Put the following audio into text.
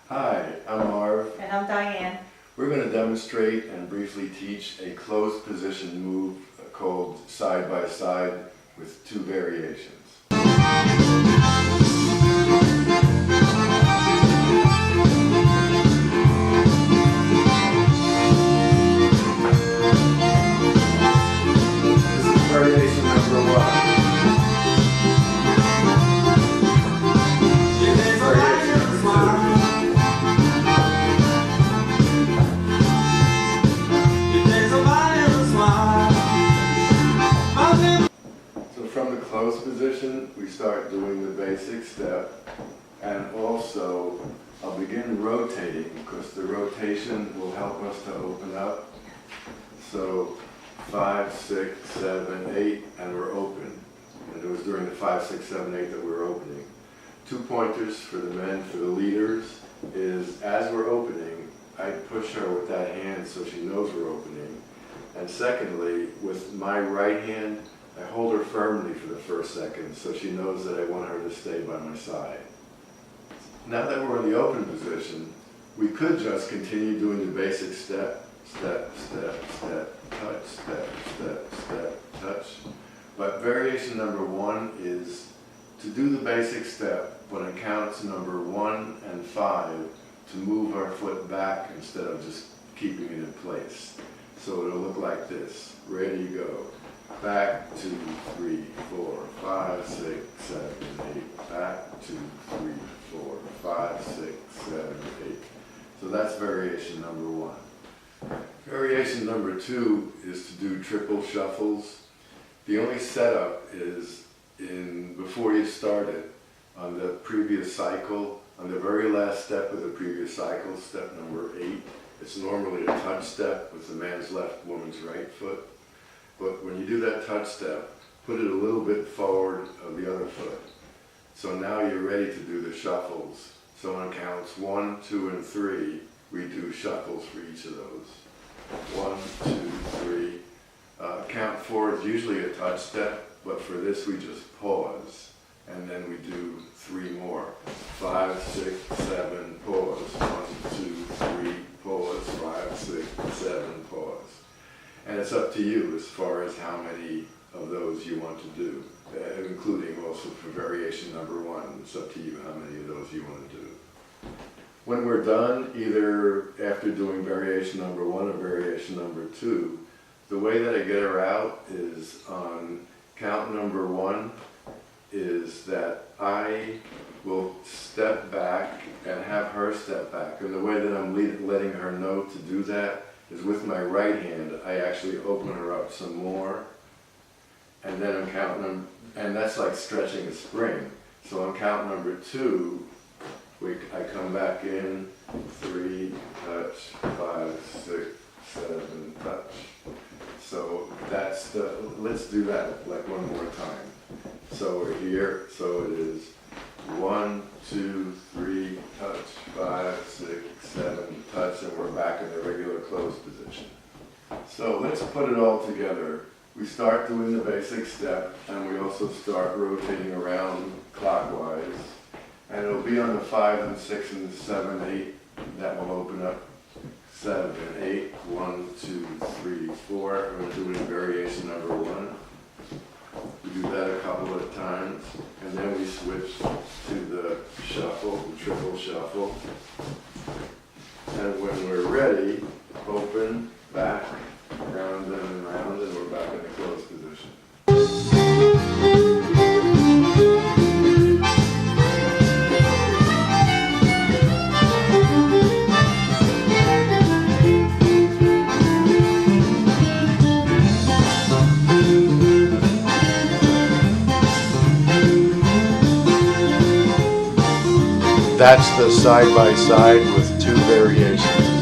Hi, I'm Marv. And I'm Diane. We're going to demonstrate and briefly teach a closed position move called side by side with two variations. This is variation number one. From the closed position, we start doing the basic step, and also I'll begin rotating because the rotation will help us to open up. So 5, 6, 7, 8, and we're open. And it was during the 5, 6, 7, 8 that we were opening. 2 pointers for the men, for the leaders, is as we're opening, I push her with that hand so she knows we're opening. And secondly, with my right hand, I hold her firmly for the first second so she knows that I want her to stay by my side. Now that we're in the open position, we could just continue doing the basic step, step, step, step, touch, step, step, step, touch. But variation number one is to do the basic step when it counts number 1 and 5 to move our foot back instead of just keeping it in place. So it'll look like this. Ready, go. Back, 2, 3, 4, 5, 6, 7, 8. Back, 2, 3, 4, 5, 6, 7, 8. So that's variation number one. Variation number two is to do triple shuffles. The only setup is before you start it, on the previous cycle, on the very last step of the previous cycle, step number 8, it's normally a touch step with the man's left, woman's right foot. But when you do that touch step, put it a little bit forward of the other foot. So now you're ready to do the shuffles. So on counts 1, 2, and 3, we do shuffles for each of those. 1, 2, 3. Count 4 is usually a touch step, but for this we just pause. And then we do 3 more. 5, 6, 7, pause. 1, 2, 3, pause. 5, 6, 7, pause. And it's up to you as far as how many of those you want to do, including also for variation number one. It's up to you how many of those you want to do. When we're done, either after doing variation number 1 or variation number 2, the way that I get her out is on count number 1 is that I will step back and have her step back. And the way that I'm letting her know to do that is with my right hand, I actually open her up some more, and then on count number, and that's like stretching a spring. So on count number 2, I come back in, 3, touch, 5, 6, 7, touch. So that's let's do that like one more time. So we're here, so it is 1, 2, 3, touch, 5, 6, 7, touch, and we're back in the regular closed position. So let's put it all together. We start doing the basic step, and we also start rotating around clockwise. And it'll be on the 5 and 6 and 7, 8 that will open up 7, 8, 1, 2, 3, 4. And we're doing variation number 1. We do that a couple of times, and then we switch to the shuffle, the triple shuffle. And when we're ready, open, back, round and round, and we're back in the closed position. That's the side by side with two variations.